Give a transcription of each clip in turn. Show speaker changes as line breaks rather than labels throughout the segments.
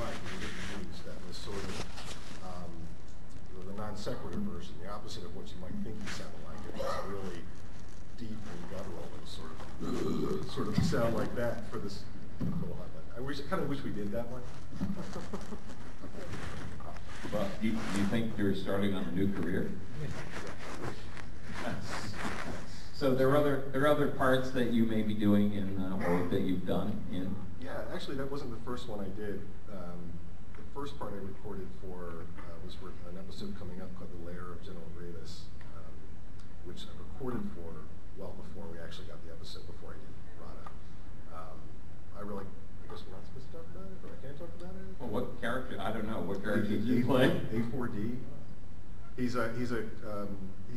like when you didn't use. That was sort of the non sequitur version, the opposite of what you might think he sounded like. It was really deep and guttural and sort of sound like that for this little highlight. I kind of wish we did that one.
Well, do you think you're starting on a new career? So there are other parts that you may be doing in or that you've done in.
Yeah, actually, that wasn't the first one I did. The first part I recorded for was for an episode coming up called "The Lair of General Grievous," which I recorded for well before we actually got the episode. Before I did Rada. I guess we're not supposed to talk about it, or I can't talk about it.
Well, what character? I don't know. What character did you play?
A4D. He's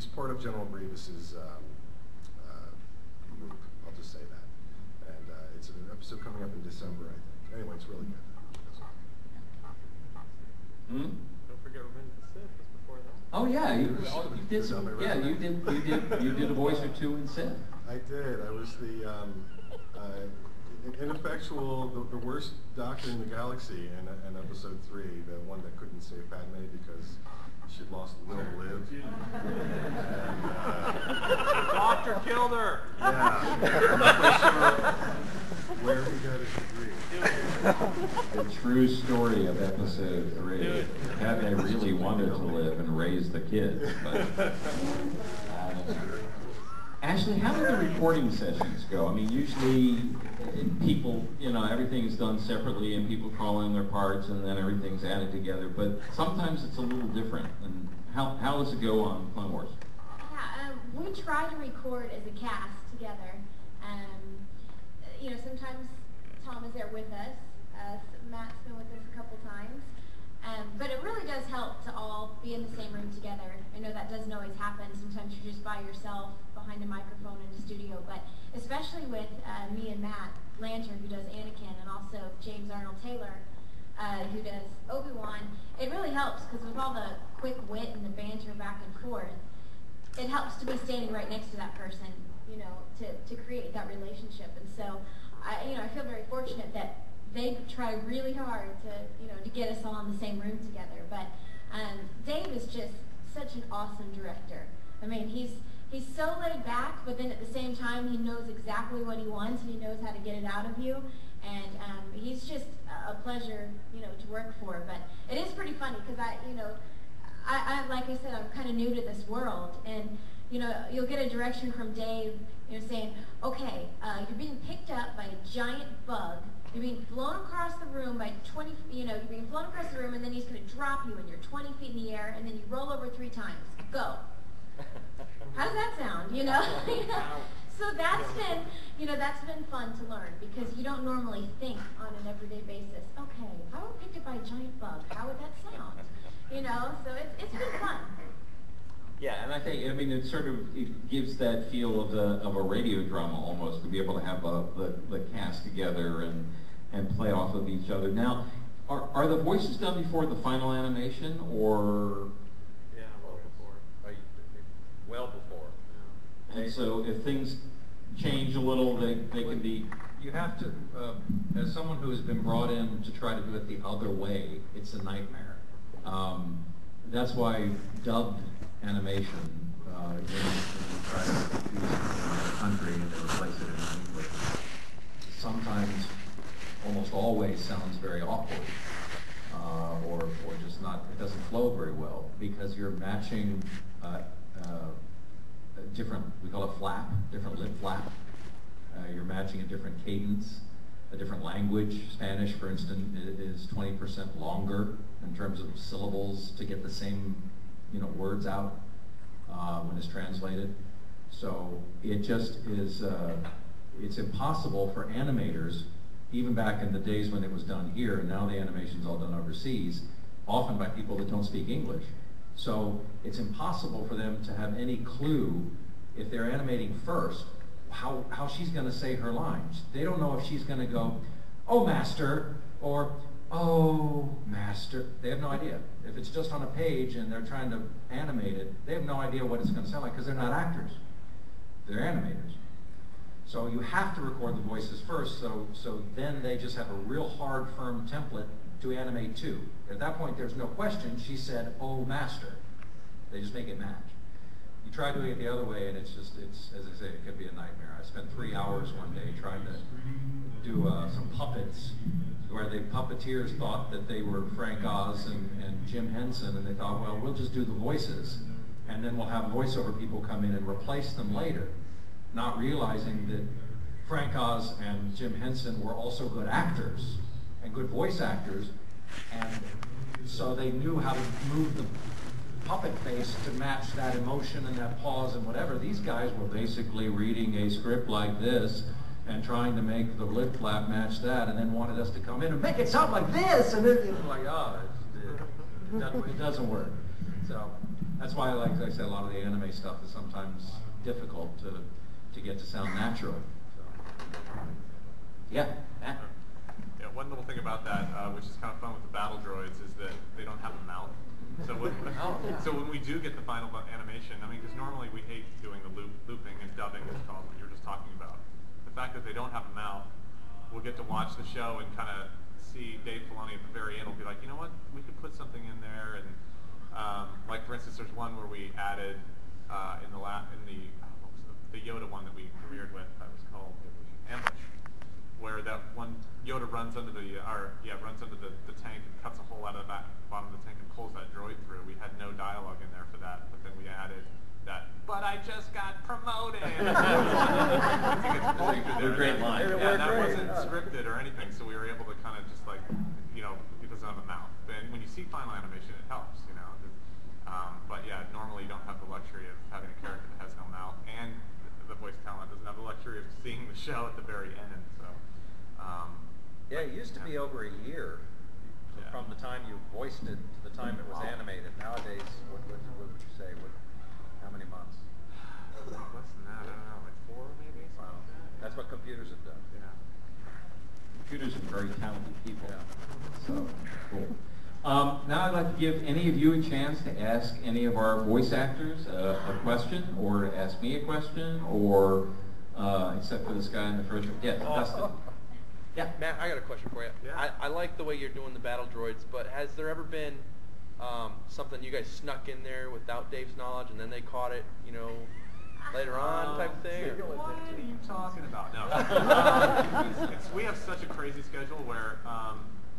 part of General Grievous's group. I'll just say that. And it's an episode coming up in December, I think. Anyway, it's really good.
Don't forget Revenge of the Sith was before that.
Oh yeah, you did some. Yeah, you did a voice or two in Sith.
I did. I was the ineffectual, the worst doctor in the galaxy in episode 3, the one that couldn't save Padme because she'd lost a will to live. And,
the doctor killed her.
Yeah. I'm not quite sure where he got his degree.
The true story of episode 3. Padme really wanted to live and raise the kids, but Ashley, how do the recording sessions go? I mean, usually people, everything's done separately and people call in their parts and then everything's added together, but sometimes it's a little different. And how does it go on Clone Wars?
Yeah, we try to record as a cast together. Sometimes Tom is there with us. Matt's been with us a couple times. But it really does help to all be in the same room together. I know that doesn't always happen. Sometimes you're just by yourself behind a microphone in the studio. But especially with me and Matt Lanter, who does Anakin, and also James Arnold Taylor, who does Obi-Wan, it really helps because with all the quick wit and the banter back and forth, it helps to be standing right next to that person, to create that relationship. And so, I feel very fortunate that they try really hard to get us all in the same room together. But Dave is just such an awesome director. I mean, he's so laid back, but then at the same time, he knows exactly what he wants and he knows how to get it out of you. And he's just a pleasure, to work for. But it is pretty funny because I like I said, I'm kind of new to this world, and you'll get a direction from Dave, saying, okay, you're being picked up by a giant bug. You're being flown across the room by 20, you're being flown across the room, and then he's going to drop you, and you're 20 feet in the air, and then you roll over 3 times. Go. How does that sound? So that's been fun to learn because you don't normally think on an everyday basis. Okay, if I were picked up by a giant bug, how would that sound? So it's been fun.
Yeah, and I think it gives that feel of a radio drama almost, to be able to have the cast together and play off of each other. Now, are the voices done before the final animation, or?
Yeah, well before. Yeah.
And so if things change a little, they can be.
You have to, as someone who has been brought in to try to do it the other way, it's a nightmare. That's why dubbed animation, when you try to use it in the country and then replace it in English, sometimes, almost always sounds very awkward, or just not, it doesn't flow very well, because you're matching different, we call it flap, different lip flap. You're matching a different cadence, a different language. Spanish, for instance, is 20% longer in terms of syllables to get the same, words out when it's translated. So it just is, it's impossible for animators, even back in the days when it was done here, and now the animation's all done overseas, often by people that don't speak English. So it's impossible for them to have any clue, if they're animating first, how she's going to say her lines. They don't know if she's going to go, "Oh, master," or "Oh, master." They have no idea. If it's just on a page and they're trying to animate it, they have no idea what it's going to sound like because they're not actors. They're animators. So you have to record the voices first, so then they just have a real hard, firm template to animate to. At that point, there's no question. She said, "Oh, master." They just make it match. You try doing it the other way, and it's as I say, it could be a nightmare. I spent 3 hours one day trying to do some puppets, where the puppeteers thought that they were Frank Oz and Jim Henson, and they thought, well, we'll just do the voices, and then we'll have voiceover people come in and replace them later, not realizing that Frank Oz and Jim Henson were also good actors and good voice actors, and so they knew how to move the puppet face to match that emotion and that pause and whatever. These guys were basically reading a script like this and trying to make the lip flap match that, and then wanted us to come in and make it sound like this, and then it's like, oh, it doesn't work. So that's why, like I said, a lot of the anime stuff is sometimes difficult to get to sound natural. So. Yeah, Matt?
Yeah, one little thing about that, which is kind of fun with the battle droids, is that they don't have a mouth. So when we do get the final animation, I mean, because normally we hate doing the looping and dubbing, it's called, what you were just talking about. The fact that they don't have a mouth, we'll get to watch the show and kind of see Dave Filoni at the very end will be like, you know what, we could put something in there, and like for instance, there's one where we added in the Yoda one that we premiered with, that was called Ambush, where that one Yoda runs under the tank and cuts a hole out of the bottom of the tank and pulls that droid through. We had no dialogue in there for that, but then we added that, but I just got promoted.
Great line.
Yeah, that wasn't scripted or anything, so we were able to kind of just like, you know, it doesn't have a mouth. And when you see final animation, it helps, you know. But yeah, normally you don't have the luxury of having a character that has no mouth, and the voice talent doesn't have the luxury of seeing the show at the very end. So.
Yeah, it used to be over a year from the time you voiced it to the time it was animated. Nowadays, what would you say? How many months?
Less than that, I don't know, like 4 maybe?
Wow. That's what computers have done.
Yeah.
Computers are very talented people.
Yeah.
So, cool. Now I'd like to give any of you a chance to ask any of our voice actors a question, or to ask me a question, or except for this guy in the first row. Yeah, Dustin. Yeah.
Matt, I got a question for you.
Yeah.
I like the way you're doing the battle droids, but has there ever been something you guys snuck in there without Dave's knowledge, and then they caught it, you know, later on type of thing?
What are you talking about? No. We have such a crazy schedule where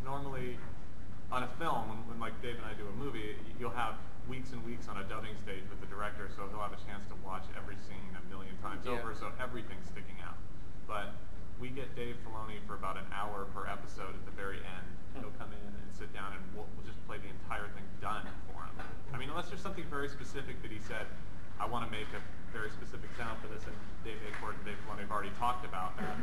normally on a film, when like Dave and I do a movie, you'll have weeks and weeks on a dubbing stage with the director, so he'll have a chance to watch every scene a million times over, so everything's sticking out. But we get Dave Filoni for about an hour per episode at the very end. He'll come in and sit down, and we'll just play the entire thing done for him. I mean, unless there's something very specific that he said, I want to make a very specific sound for this, and Dave Acord and Dave Filoni have already talked about that.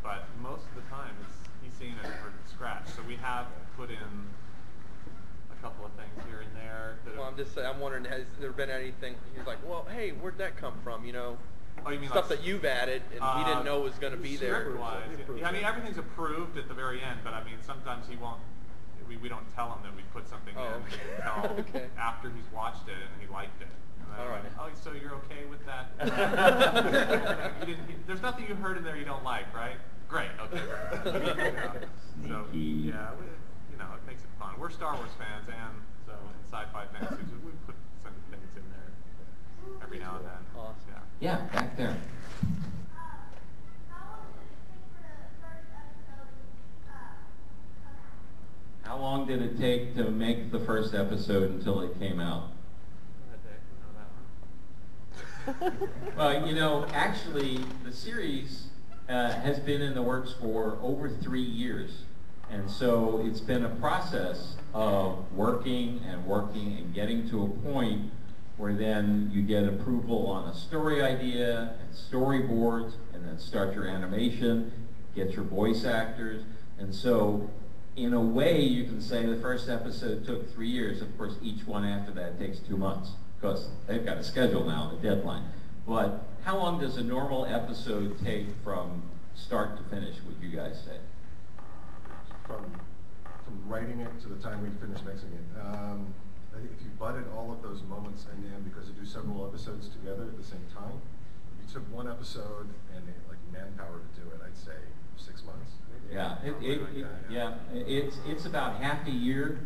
But most of the time, he's seeing it from scratch. So we have put in a couple of things here and there.
Well, I'm wondering, has there been anything, he's like, well, hey, where'd that come from, you know?
Oh, you mean
stuff
like,
that you've added and he didn't know was going to be there.
Script-wise, yeah, I mean, everything's approved at the very end, but I mean, sometimes he won't. We don't tell him that we put something in until after he's watched it and he liked it.
All right.
Oh, so you're okay with that? There's nothing you heard in there you don't like, right? Great. Okay. So yeah, you know, it makes it fun. We're Star Wars fans, and so in sci-fi fans, we put some things in there every now and then.
Awesome.
Yeah, back there. How long did it take to make the first episode until it came out? Well, you know, actually, the series has been in the works for over 3 years. And so it's been a process of working and getting to a point where then you get approval on a story idea and storyboards, and then start your animation, get your voice actors. And so in a way, you can say the first episode took 3 years. Of course, each one after that takes 2 months, because they've got a schedule now, a deadline. But how long does a normal episode take from start to finish, would you guys say?
From writing it to the time we finish mixing it. I think if you butted all of those moments in, because you do several episodes together at the same time, if you took one episode and like manpower to do it, I'd say 6 months. Maybe.
Yeah,
Something like that,
it's about half a year